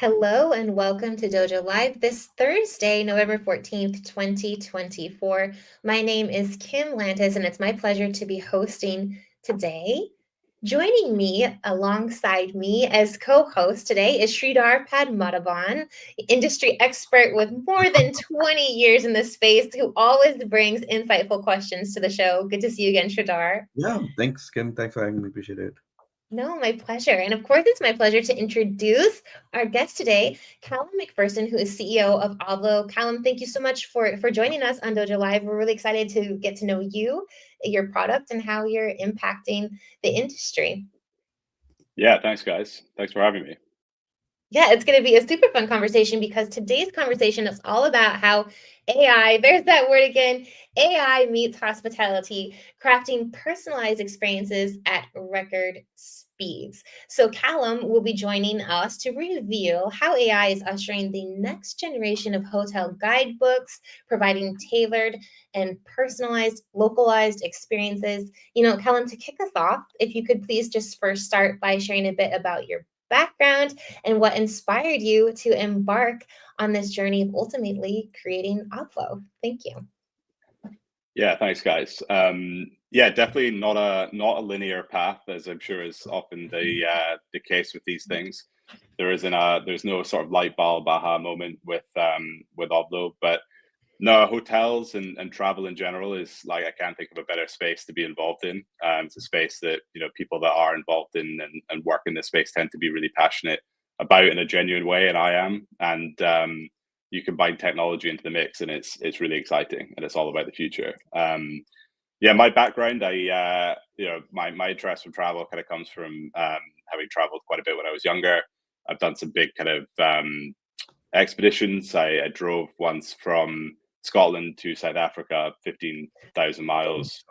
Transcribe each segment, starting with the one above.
Hello and welcome to Dojo Live this Thursday, November 14th, 2024. My name is Kim Lantis, and it's my pleasure to be hosting today. Joining me alongside me as co-host today is Sridhar Padmanabhan, industry expert with more than 20 years in this space, who always brings insightful questions to the show. Good to see you again, Sridhar. Yeah, thanks, Kim. Thanks for having me. Appreciate it. No, my pleasure. And of course, it's my pleasure to introduce our guest today, Callum McPherson, who is CEO of Obvlo. Callum, thank you so much for joining us on Dojo Live. We're really excited to get to know you, your product, and how you're impacting the industry. Yeah, thanks, guys. Thanks for having me. Yeah, it's going to be a super fun conversation because today's conversation is all about how AI, there's that word again, AI meets hospitality, crafting personalized experiences at record speeds. So Callum will be joining us to reveal how AI is ushering the next generation of hotel guidebooks, providing tailored and personalized, localized experiences. Callum, to kick us off, if you could please just first start by sharing a bit about your background and what inspired you to embark on this journey of ultimately creating Obvlo. Thank you. Yeah, thanks, guys. Yeah, definitely not a linear path, as I'm sure is often the case with these things. There's no sort of light bulb aha moment with Obvlo, but no, hotels and travel in general is like, I can't think of a better space to be involved in. It's a space that people that are involved in and work in this space tend to be really passionate about in a genuine way, and I am. And you combine technology into the mix, and it's really exciting, and it's all about the future. Yeah, my background, my interest in travel kind of comes from having traveled quite a bit when I was younger. I've done some big kind of expeditions. I drove once from Scotland to South Africa, 15,000 miles,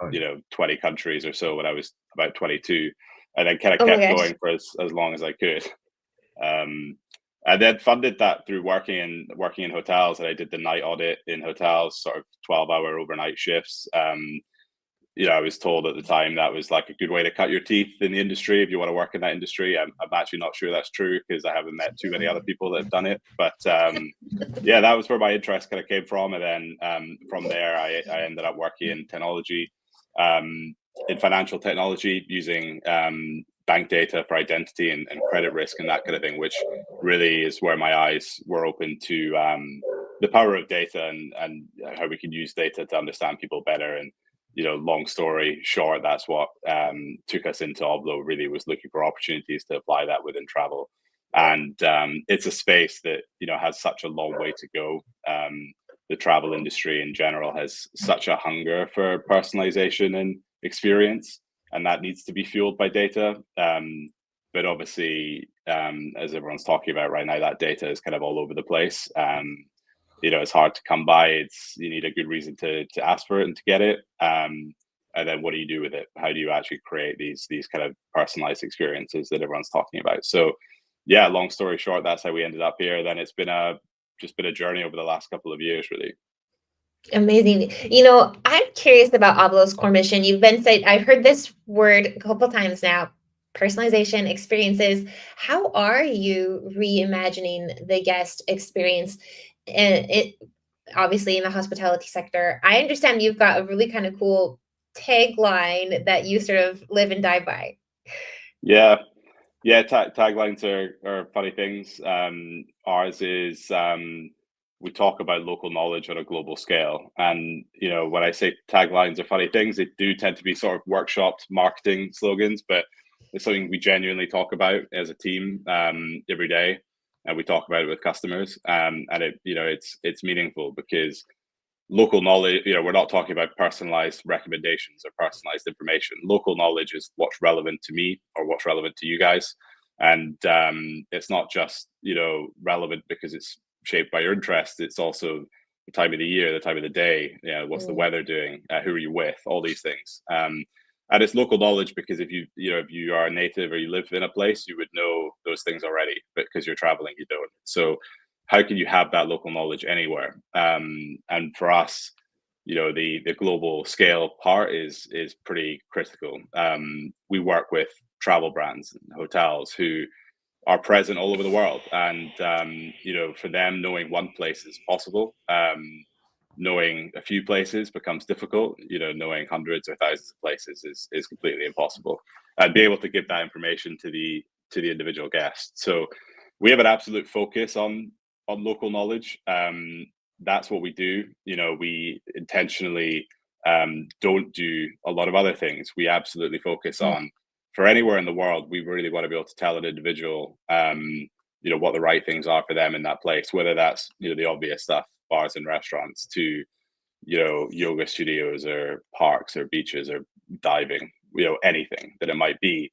20 countries or so when I was about 22, and then kind of kept going for as long as I could. I then funded that through working in hotels, and I did the night audit in hotels, sort of 12-hour overnight shifts. I was told at the time that was like a good way to cut your teeth in the industry if you want to work in that industry. I'm actually not sure that's true because I haven't met too many other people that have done it. But yeah, that was where my interest kind of came from. And then from there, I ended up working in technology, in financial technology, using bank data for identity and credit risk and that kind of thing, which really is where my eyes were open to the power of data and how we can use data to understand people better. And long story short, that's what took us into Obvlo. Really was looking for opportunities to apply that within travel, and it's a space that has such a long way to go. The travel industry in general has such a hunger for personalization and experience, and that needs to be fueled by data. But obviously, as everyone's talking about right now, that data is kind of all over the place. It's hard to come by. You need a good reason to ask for it and to get it. And then what do you do with it? How do you actually create these kind of personalized experiences that everyone's talking about? So yeah, long story short, that's how we ended up here. Then it's been just been a journey over the last couple of years, really. Amazing. I'm curious about Obvlo's core mission. I've heard this word a couple times now, personalization, experiences. How are you reimagining the guest experience? And it obviously in the hospitality sector. I understand you've got a really kind of cool tagline that you sort of live and die by. Yeah. Taglines are funny things. Ours is we talk about local knowledge on a global scale, and when I say taglines are funny things, they do tend to be sort of workshopped marketing slogans, but it's something we genuinely talk about as a team every day, and we talk about it with customers, and it's meaningful because local knowledge, we're not talking about personalized recommendations or personalized information. Local knowledge is what's relevant to me or what's relevant to you guys. And it's not just, relevant because it's shaped by your interest. It's also the time of the year, the time of the day, what's the weather doing, who are you with, all these things. And it's local knowledge because if you are a native or you live in a place, you would know those things already, but because you're traveling, you don't. So how can you have that local knowledge anywhere? And for us, the global scale part is pretty critical. We work with travel brands and hotels who are present all over the world, and you know, for them, knowing one place is possible. Knowing a few places becomes difficult. You know, knowing hundreds or thousands of places is completely impossible. And be able to give that information to the individual guest. So we have an absolute focus on local knowledge. That's what we do. You know, we intentionally don't do a lot of other things. We absolutely focus on, for anywhere in the world, we really want to be able to tell an individual, you know, what the right things are for them in that place, whether that's, you know, the obvious stuff, bars and restaurants, to, you know, yoga studios or parks or beaches or diving, you know, anything that it might be.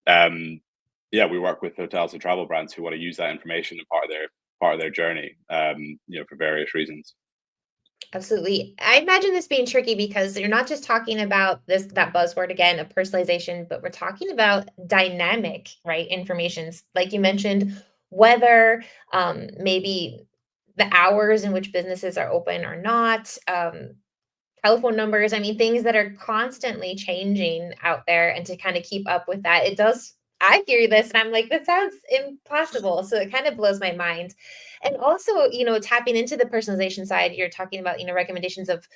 Yeah, we work with hotels and travel brands who want to use that information as part of their journey, you know, for various reasons. Absolutely. I imagine this being tricky because you're not just talking about that buzzword again of personalization, but we're talking about dynamic, right? Informations. Like you mentioned, weather, maybe the hours in which businesses are open or not, telephone numbers. I mean, things that are constantly changing out there, and to kind of keep up with that, it does. I hear this and I'm like, this sounds impossible. So it kind of blows my mind. And also, tapping into the personalization side, you're talking about, recommendations of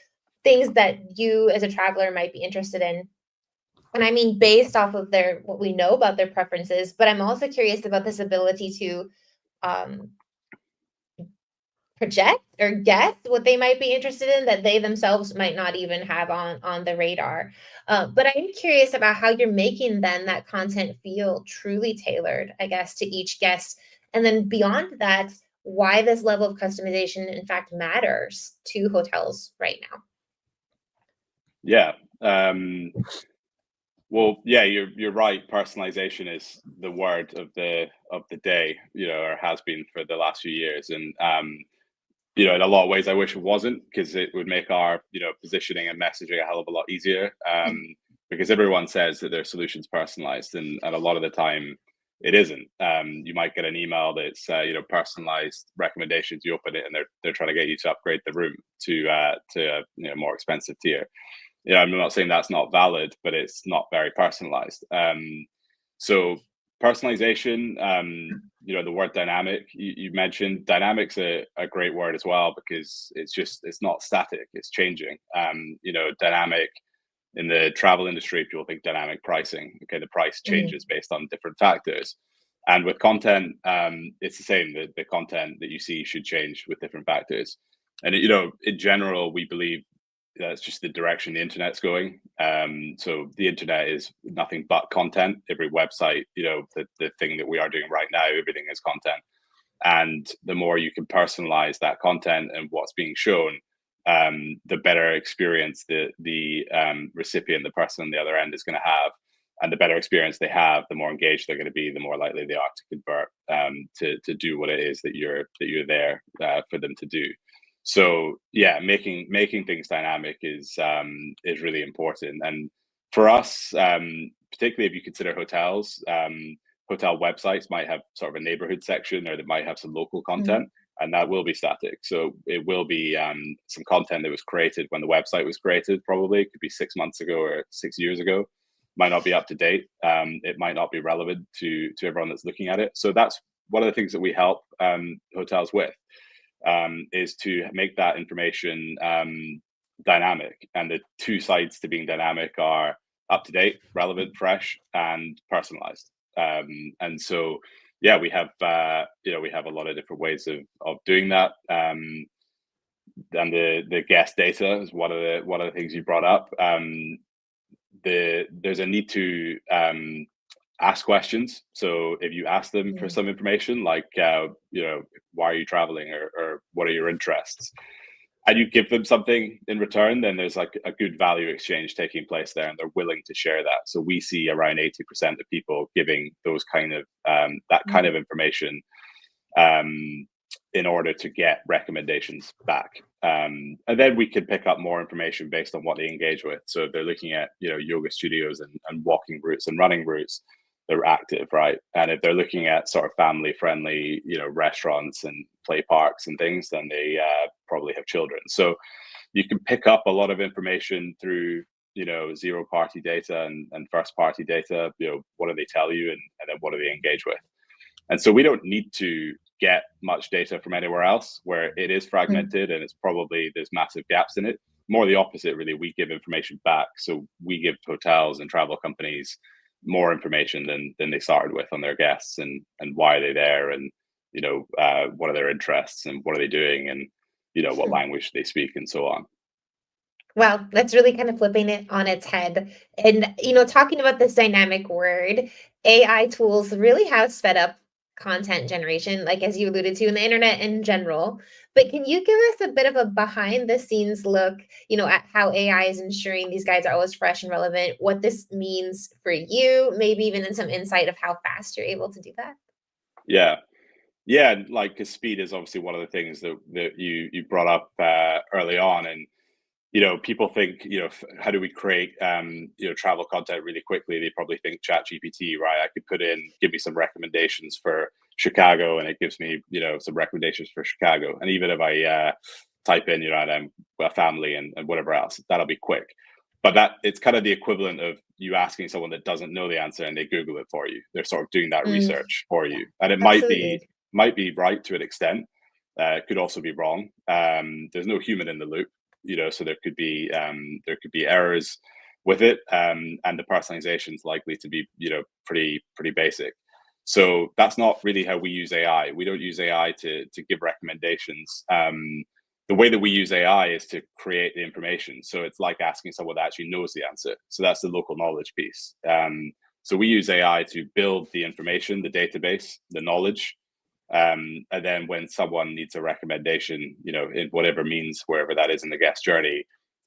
things that you as a traveler might be interested in. And I mean, based off of what we know about their preferences, but I'm also curious about this ability to um, project or guess what they might be interested in that they themselves might not even have on the radar. But I'm curious about how you're making then that content feel truly tailored, I guess, to each guest. And then beyond that, why this level of customization in fact matters to hotels right now. Yeah. Well, yeah, you're right. Personalization is the word of the day, you know, or has been for the last few years. And you know, in a lot of ways, I wish it wasn't, because it would make our, you know, positioning and messaging a hell of a lot easier. Because everyone says that their solution's personalized, and a lot of the time it isn't. You might get an email that's you know, personalized recommendations. You open it and they're trying to get you to upgrade the room to a, you know, more expensive tier. You know, I'm not saying that's not valid, but it's not very personalized. So personalization, you know, the word dynamic, you mentioned dynamic's a great word as well, because it's not static, it's changing. You know, dynamic in the travel industry, people think dynamic pricing. Okay, the price changes based on different factors. And with content, it's the same. The content that you see should change with different factors. And you know, in general, we believe that's just the direction the internet's going. So the internet is nothing but content. Every website, you know, the thing that we are doing right now, everything is content. And the more you can personalize that content and what's being shown, the better experience the recipient, the person on the other end, is going to have. And the better experience they have, the more engaged they're going to be, the more likely they are to convert, to do what it is that you're there for them to do. So yeah, making things dynamic is really important. And for us, particularly if you consider hotels, hotel websites might have sort of a neighborhood section, or they might have some local content, and that will be static. So it will be some content that was created when the website was created. Probably it could be 6 months ago or 6 years ago. Might not be up to date. It might not be relevant to everyone that's looking at it. So that's one of the things that we help hotels with. Is to make that information dynamic. And the two sides to being dynamic are up to date, relevant, fresh, and personalized. And so, yeah, we have you know, we have a lot of different ways of doing that. And the guest data is one of the things you brought up. There's a need to ask questions. So if you ask them for some information, like you know, why are you traveling, or what are your interests, and you give them something in return, then there's like a good value exchange taking place there, and they're willing to share that. So we see around 80% of people giving those kind of that kind of information in order to get recommendations back. And then we can pick up more information based on what they engage with. So if they're looking at, you know, yoga studios and walking routes and running routes, they're active, right? And if they're looking at sort of family friendly, you know, restaurants and play parks and things, then they probably have children. So you can pick up a lot of information through, you know, zero party data and first party data. You know, what do they tell you, and then what do they engage with? And so we don't need to get much data from anywhere else where it is fragmented and it's probably there's massive gaps in it. More the opposite, really. We give information back. So we give hotels and travel companies more information than they started with on their guests, and why are they there, and what are their interests, and what are they doing, and what language they speak, and so on. Well, that's really kind of flipping it on its head. And, talking about this dynamic word, AI tools really have sped up content generation, like as you alluded to, in the internet in general. But can you give us a bit of a behind the scenes look, at how AI is ensuring these guides are always fresh and relevant, what this means for you, maybe even in some insight of how fast you're able to do that? Yeah, like, 'cause speed is obviously one of the things that you brought up early on, and people think, how do we create travel content really quickly? They probably think ChatGPT, right? I could give me some recommendations for Chicago, and it gives me some recommendations for Chicago. And even if I type in I'm a family and whatever else, that'll be quick. But it's kind of the equivalent of you asking someone that doesn't know the answer and they Google it for you. They're sort of doing that research for you, and it Absolutely. might be right to an extent. It could also be wrong. There's no human in the loop, so there could be errors with it, and the personalization is likely to be pretty basic. So that's not really how we use AI. We don't use AI to give recommendations. The way that we use AI is to create the information. So it's like asking someone that actually knows the answer. So that's the local knowledge piece. So we use AI to build the information, the database, the knowledge. And then when someone needs a recommendation, in whatever means, wherever that is in the guest journey,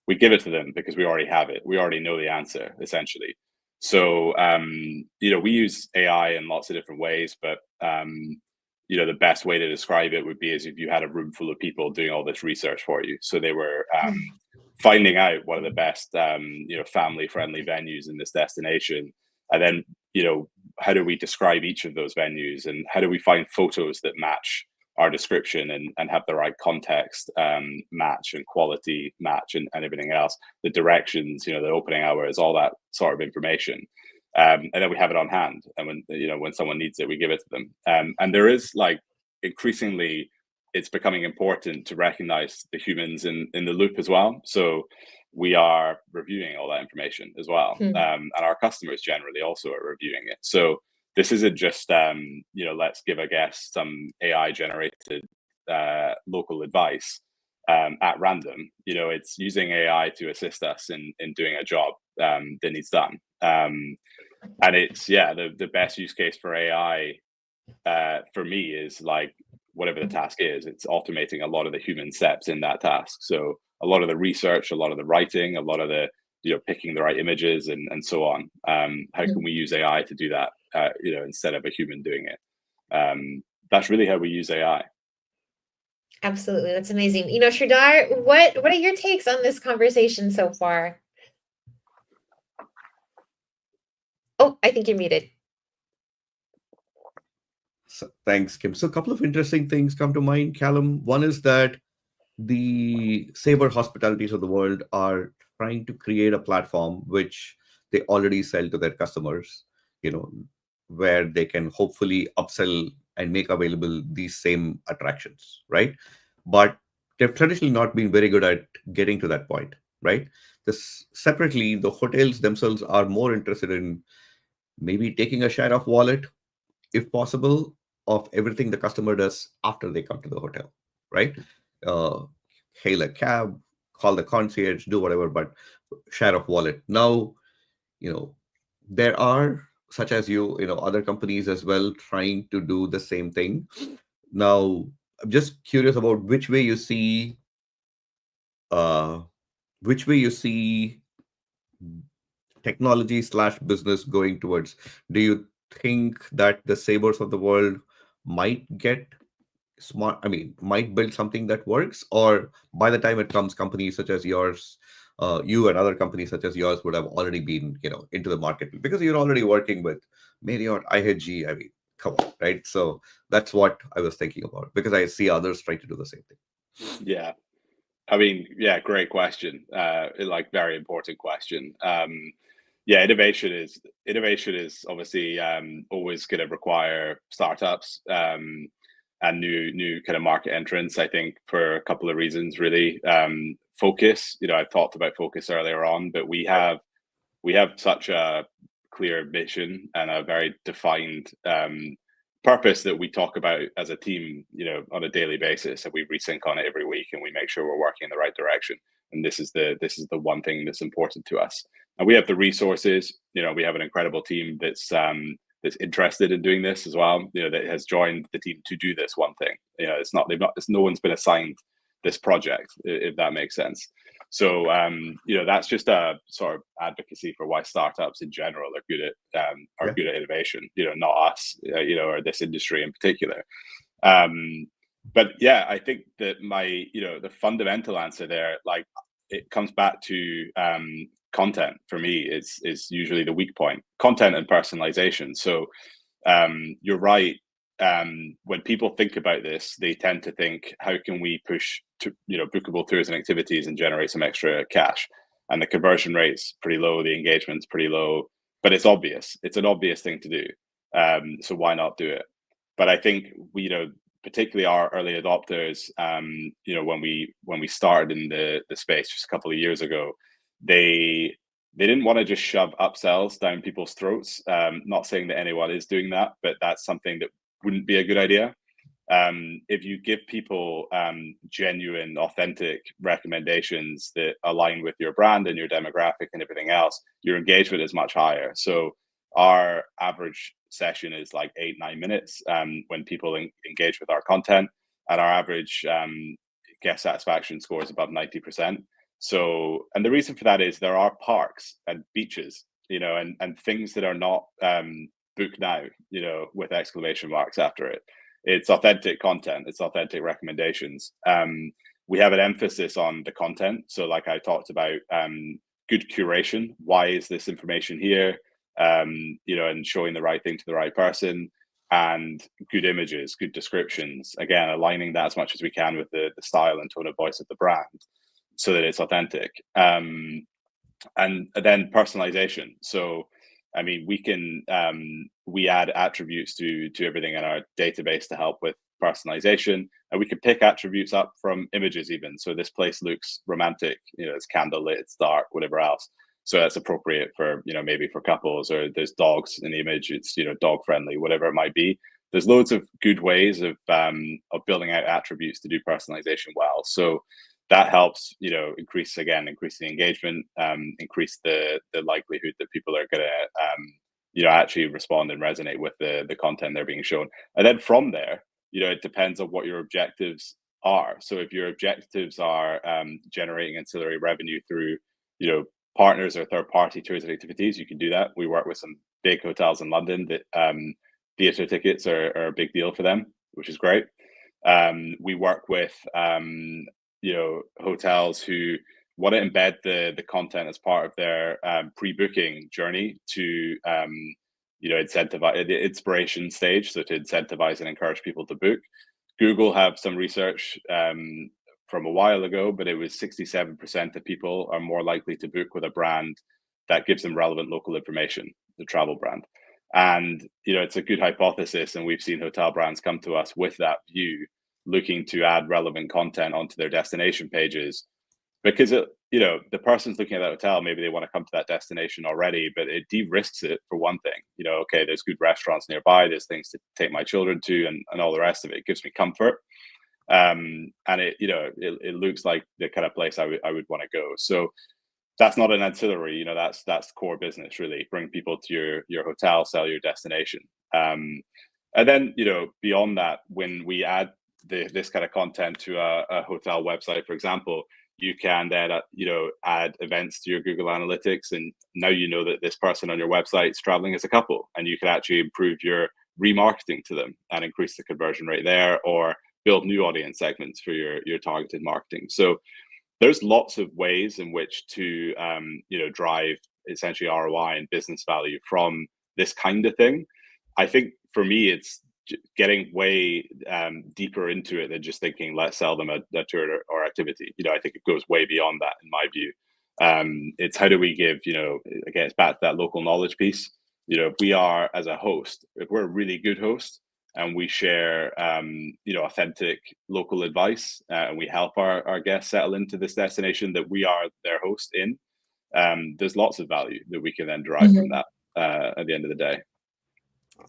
we give it to them because we already have it. We already know the answer, essentially. So, we use AI in lots of different ways, but, the best way to describe it would be as if you had a room full of people doing all this research for you. So they were finding out what are the best, family-friendly venues in this destination. And then, how do we describe each of those venues, and how do we find photos that match our description and have the right context match, and quality match, and everything else, the directions, the opening hours, all that sort of information. And then we have it on hand, and when someone needs it, we give it to them. And there is, like, increasingly, it's becoming important to recognize the humans in the loop as well. So we are reviewing all that information as well, and our customers generally also are reviewing it. So this isn't just let's give a guest some AI generated local advice at random. It's using AI to assist us in doing a job that needs done. And it's the best use case for AI for me is, like, whatever the task is, it's automating a lot of the human steps in that task. So a lot of the research, a lot of the writing, a lot of the picking the right images, and so on. How can we use AI to do that instead of a human doing it? That's really how we use AI. Absolutely. That's amazing. Sridhar, what are your takes on this conversation so far? Oh, I think you're muted. So, thanks, Kim. So a couple of interesting things come to mind, Callum. One is that the Sabre Hospitalities of the world are trying to create a platform which they already sell to their customers, where they can hopefully upsell and make available these same attractions, right? But they've traditionally not been very good at getting to that point, right? Separately, the hotels themselves are more interested in maybe taking a share of wallet, if possible, of everything the customer does after they come to the hotel, right? Hail a cab, call the concierge, do whatever, but share of wallet. Now, there are, such as other companies as well trying to do the same thing. Now, I'm just curious about which way you see technology/business going towards. Do you think that the Sabres of the world might get smart, might build something that works, or by the time it comes, companies such as yours, you and other companies such as yours would have already been, into the market because you're already working with Marriott, IHG. Come on, right? So that's what I was thinking about, because I see others trying to do the same thing. Yeah, great question. Very important question. Yeah, innovation is obviously always going to require startups and new kind of market entrants. I think for a couple of reasons, really. Focus. I talked about focus earlier on, but we have such a clear mission and a very defined purpose that we talk about as a team, on a daily basis, and we resync on it every week, and we make sure we're working in the right direction. And this is the one thing that's important to us. And we have the resources. We have an incredible team that's interested in doing this as well. That has joined the team to do this one thing. No one's been assigned this project, if that makes sense. So that's just a sort of advocacy for why startups in general are good at innovation. Not us, or this industry in particular. But yeah, I think that the fundamental answer there, like, it comes back to content. For me, is usually the weak point. Content and personalization. So you're right. When people think about this, they tend to think, how can we push to bookable tours and activities and generate some extra cash? And the conversion rate's pretty low, the engagement's pretty low, but it's obvious. It's an obvious thing to do. So why not do it? But I think particularly our early adopters, when we started in the space just a couple of years ago, they didn't want to just shove upsells down people's throats. Not saying that anyone is doing that, but that's something that wouldn't be a good idea. If you give people genuine, authentic recommendations that align with your brand and your demographic and everything else, your engagement is much higher. So our average session is like 8-9 minutes when people engage with our content, and our average guest satisfaction score is above 90%. So, and the reason for that is there are parks and beaches, and things that are not book now, with exclamation marks after it. It's authentic content. It's authentic recommendations. We have an emphasis on the content. So like I talked about, good curation. Why is this information here? And showing the right thing to the right person, and good images, good descriptions. Again, aligning that as much as we can with the style and tone of voice of the brand, so that it's authentic. And then personalization. So, I mean, we add attributes to everything in our database to help with personalization, and we can pick attributes up from images even. So this place looks romantic, it's candlelit, it's dark, whatever else. So that's appropriate for, maybe for couples, or there's dogs in the image, it's, dog friendly, whatever it might be. There's loads of good ways of building out attributes to do personalization well. So that helps, increase the engagement, increase the likelihood that people are going to, actually respond and resonate with the content they're being shown. And then from there, it depends on what your objectives are. So if your objectives are generating ancillary revenue through, partners or third-party tours and activities, you can do that. We work with some big hotels in London that theatre tickets are a big deal for them, which is great. We work with hotels who want to embed the content as part of their pre-booking journey to incentivize the inspiration stage, so to incentivize and encourage people to book. Google have some research from a while ago, but it was 67% of people are more likely to book with a brand that gives them relevant local information, the travel brand. And it's a good hypothesis, and we've seen hotel brands come to us with that view, looking to add relevant content onto their destination pages, because the person's looking at that hotel, maybe they want to come to that destination already, but it de-risks it for one thing. Okay, there's good restaurants nearby, there's things to take my children to, and all the rest of it. It gives me comfort, and it looks like the kind of place I would want to go. So that's not an ancillary, that's core business, really. Bring people to your hotel, sell your destination. And then, beyond that, when we add this kind of content to a hotel website, for example, you can then, add events to your Google Analytics, and now that this person on your website is traveling as a couple, and you can actually improve your remarketing to them and increase the conversion rate there, or build new audience segments for your targeted marketing. So there's lots of ways in which to drive essentially ROI and business value from this kind of thing. I think for me, it's getting way deeper into it than just thinking, let's sell them a tour or activity. I think it goes way beyond that, in my view. It's how do we give, again, it's back to that local knowledge piece. If we are, as a host, if we're a really good host and we share, authentic local advice, and we help our guests settle into this destination that we are their host in, there's lots of value that we can then derive from that at the end of the day.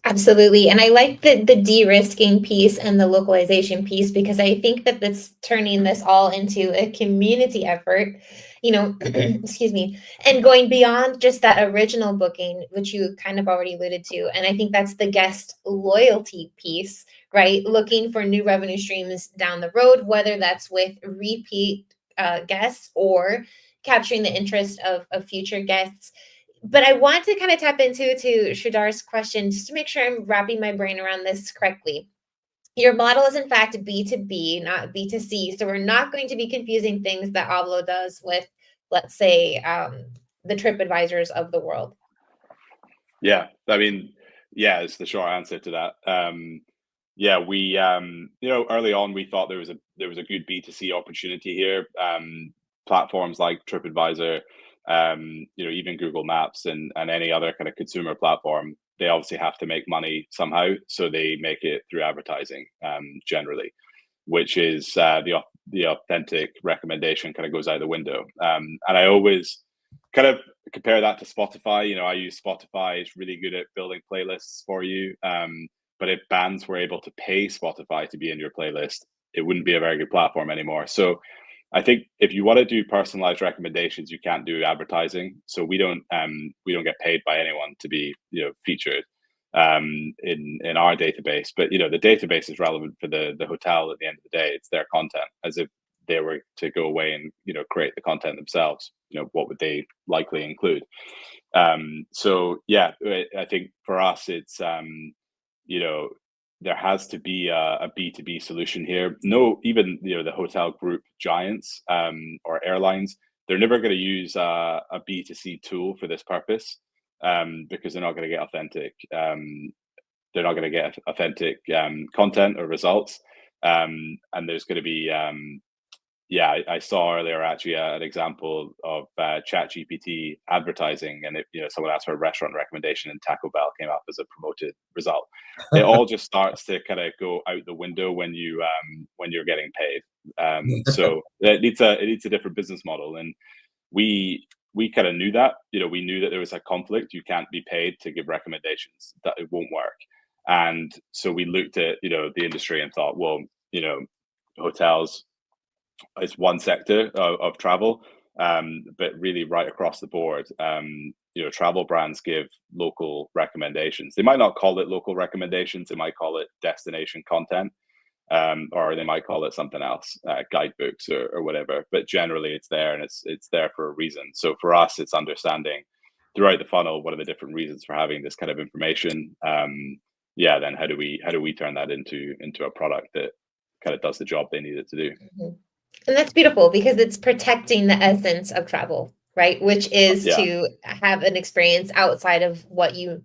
Absolutely. And I like the de-risking piece and the localization piece, because I think that that's turning this all into a community effort, excuse me, and going beyond just that original booking, which you kind of already alluded to. And I think that's the guest loyalty piece, right? Looking for new revenue streams down the road, whether that's with repeat guests or capturing the interest of future guests. But I want to kind of tap into Shradar's question just to make sure I'm wrapping my brain around this correctly. Your model is in fact B2B, not B2C. So we're not going to be confusing things that Obvlo does with, let's say, the TripAdvisors of the world. Yeah, I mean, yeah, it's the short answer to that. We early on we thought there was a good B2C opportunity here. Platforms like TripAdvisor, even Google Maps and any other kind of consumer platform, they obviously have to make money somehow, so they make it through advertising, generally, which is the authentic recommendation kind of goes out the window. And I always kind of compare that to Spotify. I use Spotify; it's really good at building playlists for you. But if bands were able to pay Spotify to be in your playlist, it wouldn't be a very good platform anymore. So I think if you want to do personalized recommendations, you can't do advertising. So we don't get paid by anyone to be featured in our database. But the database is relevant for the hotel at the end of the day. It's their content. As if they were to go away and create the content themselves, what would they likely include? So yeah, I think for us it's there has to be a B2B solution here. No, even the hotel group giants or airlines, they're never going to use a B2C tool for this purpose, because they're not going to get authentic. They're not going to get authentic content or results, and there's going to be I saw earlier actually an example of ChatGPT advertising, and someone asked for a restaurant recommendation, and Taco Bell came up as a promoted result. It all just starts to kind of go out the window when you're getting paid. So it needs a different business model, and we kind of knew that. We knew that there was a conflict. You can't be paid to give recommendations; that it won't work. And so we looked at the industry and thought, well, hotels is one sector of travel, but really right across the board, travel brands give local recommendations. They might not call it local recommendations; they might call it destination content, or they might call it something else, guidebooks or whatever. But generally, it's there, and it's there for a reason. So for us, it's understanding throughout the funnel what are the different reasons for having this kind of information. Then how do we turn that into a product that kind of does the job they need it to do? Mm-hmm. And that's beautiful, because it's protecting the essence of travel, right? Which is to have an experience outside of what you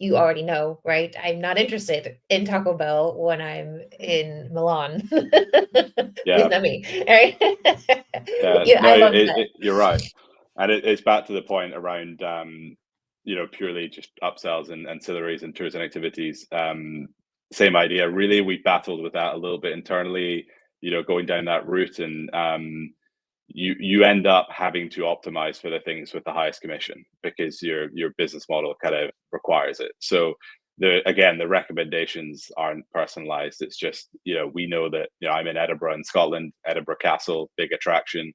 already know, right? I'm not interested in Taco Bell when I'm in Milan. Yeah. Not me, right? No, I love that. you're right. And it's back to the point around, purely just upsells and ancillaries and tours and activities. Same idea, really. We battled with that a little bit internally, going down that route, and you end up having to optimize for the things with the highest commission, because your business model kind of requires it. So the recommendations aren't personalized. It's just we know that I'm in Edinburgh in Scotland, Edinburgh Castle, big attraction,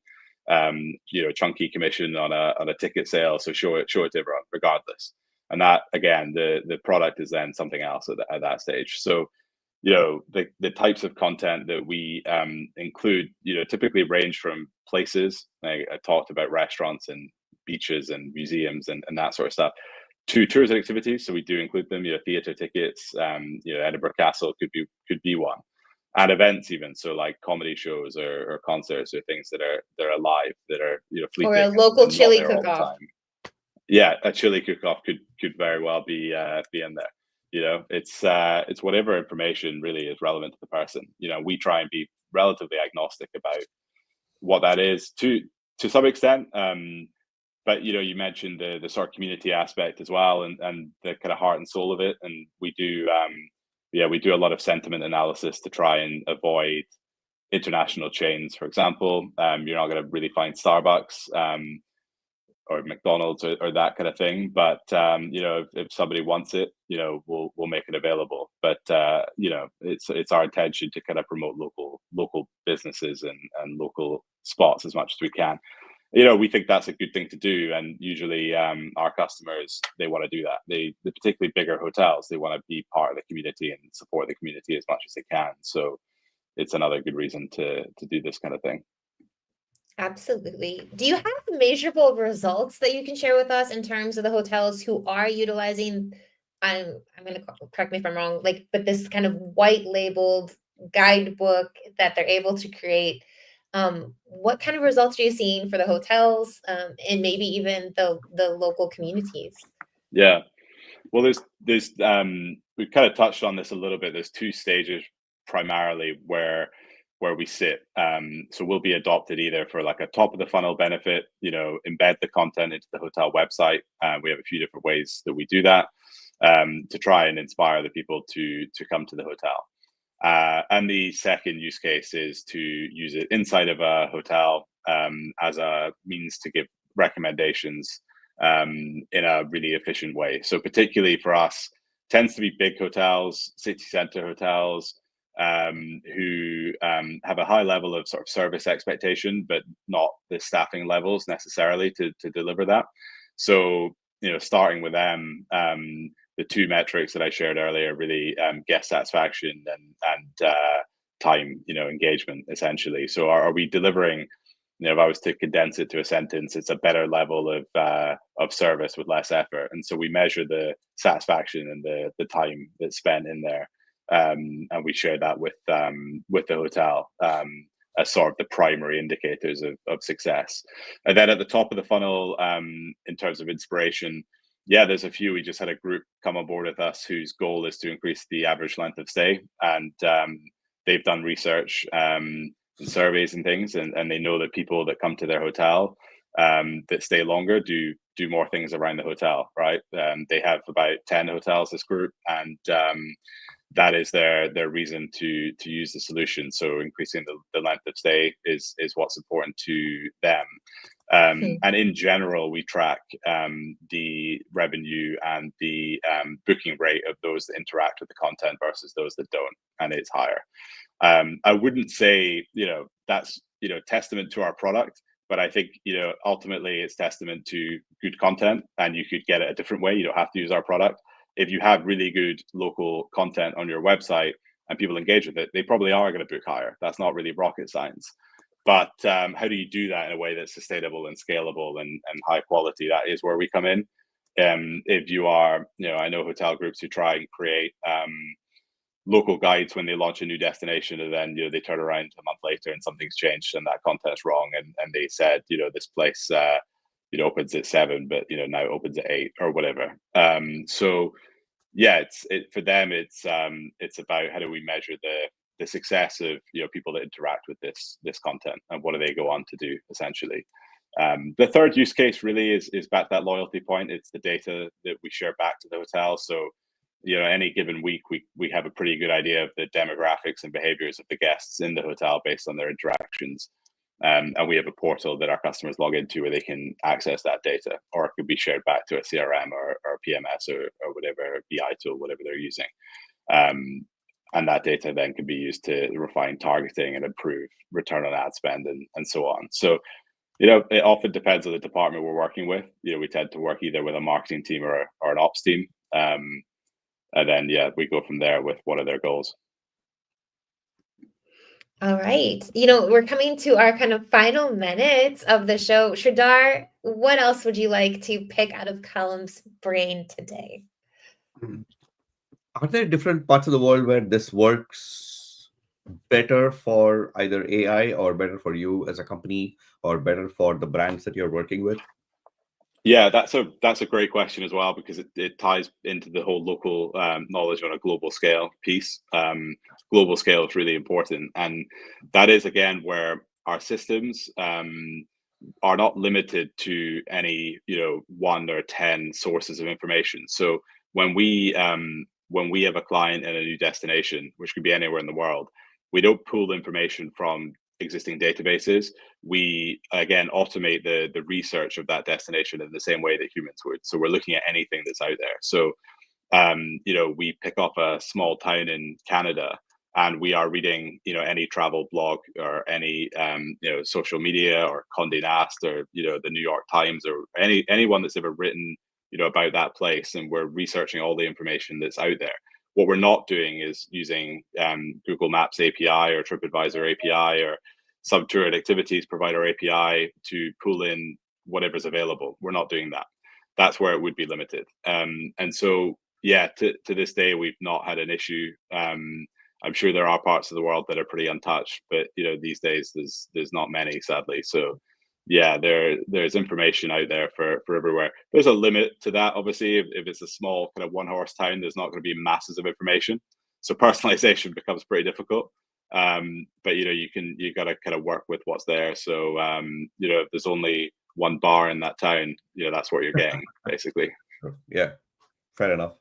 chunky commission on a ticket sale, so show it to everyone regardless. And that, again, the product is then something else at that stage. So the types of content that we include typically range from places. I talked about restaurants and beaches and museums and that sort of stuff, to tours and activities. So we do include them. Theater tickets, Edinburgh Castle could be one, and events even. So like comedy shows or concerts or things that are alive, that are fleeting, or a local and chili not there all the cook-off. time. Yeah, a chili cook-off could very well be in there. It's whatever information really is relevant to the person. We try and be relatively agnostic about what that is, to to some extent. But you mentioned the sort of community aspect as well, and the kind of heart and soul of it. And we do we do a lot of sentiment analysis to try and avoid international chains. For example, you're not going to really find Starbucks or McDonald's or that kind of thing. But if somebody wants it, we'll make it available. But it's our intention to kind of promote local businesses and local spots as much as we can. We think that's a good thing to do, and usually our customers, they want to do that. They particularly bigger hotels, they want to be part of the community and support the community as much as they can. So it's another good reason to do this kind of thing. Absolutely. Do you have measurable results that you can share with us in terms of the hotels who are utilizing, I'm going to correct me if I'm wrong, but this kind of white labeled guidebook that they're able to create? What kind of results are you seeing for the hotels, and maybe even the local communities? Yeah, well, there's we've kind of touched on this a little bit. There's two stages primarily where we sit. So we'll be adopted either for like a top of the funnel benefit, embed the content into the hotel website. We have a few different ways that we do that to try and inspire the people to come to the hotel. And the second use case is to use it inside of a hotel as a means to give recommendations in a really efficient way. So particularly for us, tends to be big hotels, city center hotels, who have a high level of sort of service expectation, but not the staffing levels necessarily to deliver that. So, starting with them, the two metrics that I shared earlier, really guest satisfaction and time, engagement, essentially. So are we delivering, if I was to condense it to a sentence, it's a better level of service with less effort. And so we measure the satisfaction and the time that's spent in there. And we share that with the hotel as sort of the primary indicators of success. And then at the top of the funnel, in terms of inspiration, there's a few. We just had a group come on board with us whose goal is to increase the average length of stay. And they've done research and surveys and things, and they know that people that come to their hotel that stay longer do more things around the hotel, right? They have about 10 hotels, this group, and that is their reason to use the solution. So increasing the length of stay is what's important to them. And in general, we track the revenue and the booking rate of those that interact with the content versus those that don't, and it's higher. I wouldn't say that's testament to our product, but I think ultimately it's testament to good content, and you could get it a different way. You don't have to use our product. If you have really good local content on your website and people engage with it, they probably are going to book higher. That's not really rocket science. But how do you do that in a way that's sustainable and scalable and high quality? That is where we come in. If you are, I know hotel groups who try and create local guides when they launch a new destination, and then they turn around a month later and something's changed and that content's wrong, and they said this place opens at 7, but now it opens at 8 or whatever. So yeah, for them it's about how do we measure the success of people that interact with this content, and what do they go on to do essentially. The third use case really is back to that loyalty point. It's the data that we share back to the hotel. So any given week we have a pretty good idea of the demographics and behaviors of the guests in the hotel based on their interactions. And we have a portal that our customers log into where they can access that data, or it could be shared back to a CRM or PMS or whatever BI tool, whatever they're using. And that data then can be used to refine targeting and improve return on ad spend and so on. So, it often depends on the department we're working with. We tend to work either with a marketing team or an ops team. And then, we go from there with what are their goals. All right. We're coming to our kind of final minutes of the show. Sridhar, what else would you like to pick out of Callum's brain today? Are there different parts of the world where this works better for either AI or better for you as a company or better for the brands that you're working with? Yeah, that's a great question as well, because it ties into the whole local knowledge on a global scale piece. Global scale is really important, and that is again where our systems are not limited to any, you know, 1 or 10 sources of information. So when we have a client in a new destination, which could be anywhere in the world, we don't pull information from existing databases. We again automate the research of that destination in the same way that humans would. So we're looking at anything that's out there. So you know, we pick up a small town in Canada and we are reading, you know, any travel blog or any, you know, social media or Condé Nast or, you know, the New York Times or anyone that's ever written, you know, about that place. And we're researching all the information that's out there. What we're not doing is using Google Maps API or TripAdvisor API or some tour activities provider API to pull in whatever's available. We're not doing that. That's where it would be limited. And so yeah, to this day, we've not had an issue. I'm sure there are parts of the world that are pretty untouched, but you know, these days there's not many, sadly. So yeah, there's information out there for everywhere. There's a limit to that, obviously. If it's a small kind of one horse town, there's not going to be masses of information. So personalization becomes pretty difficult. But you know, you got to kind of work with what's there. So you know, if there's only one bar in that town, you know, that's what you're getting, basically. Yeah, fair enough.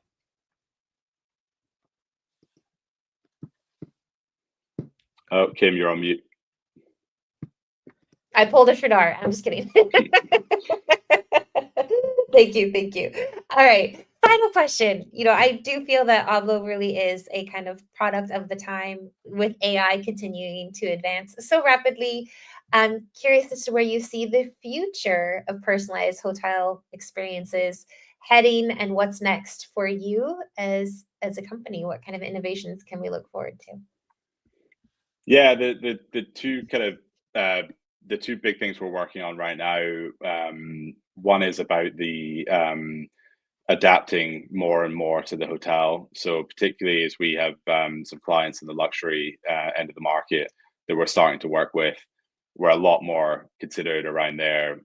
Oh, Kim, you're on mute. I pulled a Shadar. I'm just kidding. Thank you. All right. Final question. You know, I do feel that Obvlo really is a kind of product of the time with AI continuing to advance so rapidly. I'm curious as to where you see the future of personalized hotel experiences heading and what's next for you as a company. What kind of innovations can we look forward to? Yeah, the two kind of the two big things we're working on right now. One is about the adapting more and more to the hotel. So particularly as we have some clients in the luxury end of the market that we're starting to work with, we're a lot more considered around their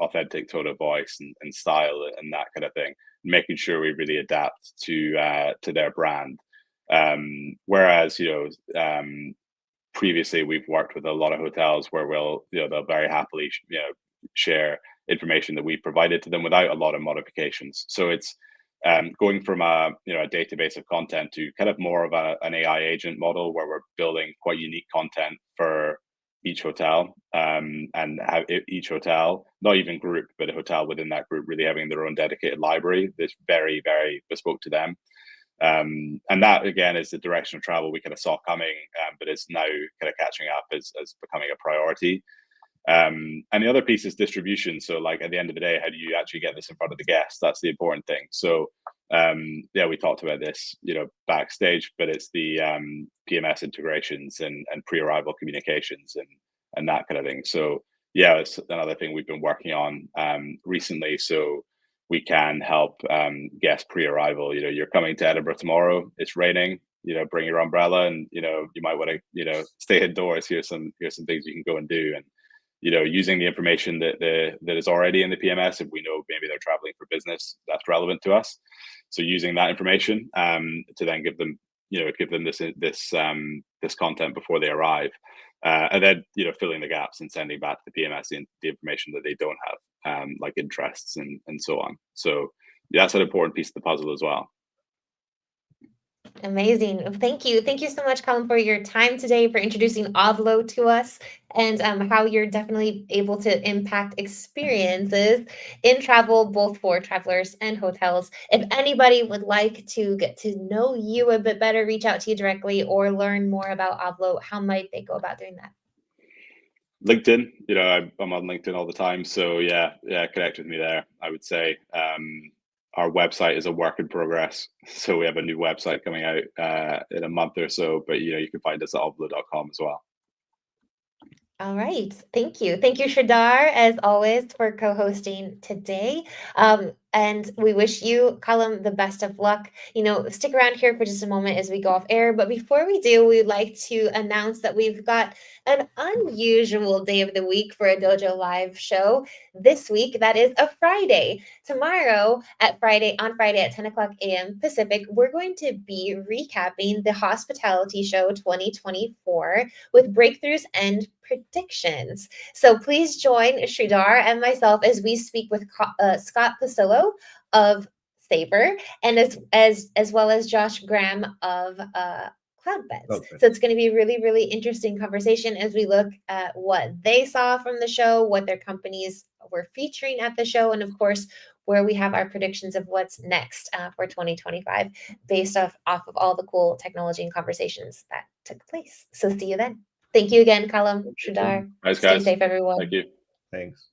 authentic tone of voice and style and that kind of thing, making sure we really adapt to their brand. Whereas, you know, previously we've worked with a lot of hotels where they'll very happily, you know, share information that we provided to them without a lot of modifications. So it's going from a database of content to kind of more of an AI agent model where we're building quite unique content for each hotel, and have each hotel, not even group, but a hotel within that group really having their own dedicated library that's very, very bespoke to them. And that again is the direction of travel we kind of saw coming, but it's now kind of catching up as becoming a priority. And the other piece is distribution. So like at the end of the day, how do you actually get this in front of the guests? That's the important thing. So yeah, we talked about this, you know, backstage, but it's the PMS integrations and pre-arrival communications and that kind of thing. So yeah, it's another thing we've been working on recently. So we can help guests pre-arrival. You know, you're coming to Edinburgh tomorrow. It's raining. You know, bring your umbrella, and you know you might want to stay indoors. Here's some things you can go and do, and you know, using the information that is already in the PMS. If we know maybe they're traveling for business, that's relevant to us. So using that information to then give them this content before they arrive, and then filling the gaps and sending back to the PMS the information that they don't have, like interests and so on. So that's an important piece of the puzzle as well. Amazing. Thank you. Thank you so much, Callum, for your time today, for introducing Obvlo to us, and how you're definitely able to impact experiences in travel, both for travelers and hotels. If anybody would like to get to know you a bit better, reach out to you directly, or learn more about Obvlo, how might they go about doing that? LinkedIn. I'm on LinkedIn all the time. So yeah, connect with me there. I would say our website is a work in progress. So we have a new website coming out in a month or so, but you can find us at obvlo.com as well. All right. Thank you. Thank you, Shadar, as always, for co-hosting today. And we wish you, Callum, the best of luck. Stick around here for just a moment as we go off air. But before we do, we'd like to announce that we've got an unusual day of the week for a Dojo Live show this week. That is a Friday. Tomorrow on Friday at 10 o'clock a.m. Pacific, we're going to be recapping the Hospitality Show 2024 with breakthroughs and predictions. So please join Sridhar and myself as we speak with Scott Pasillo of Sabre, and as well as Josh Graham of Cloudbeds. Okay. So it's going to be a really, really interesting conversation as we look at what they saw from the show, what their companies were featuring at the show, and of course, where we have our predictions of what's next for 2025 based off of all the cool technology and conversations that took place. So see you then. Thank you again, Callum, Sridhar. Thanks, Stay guys. safe, everyone. Thank you. Thanks.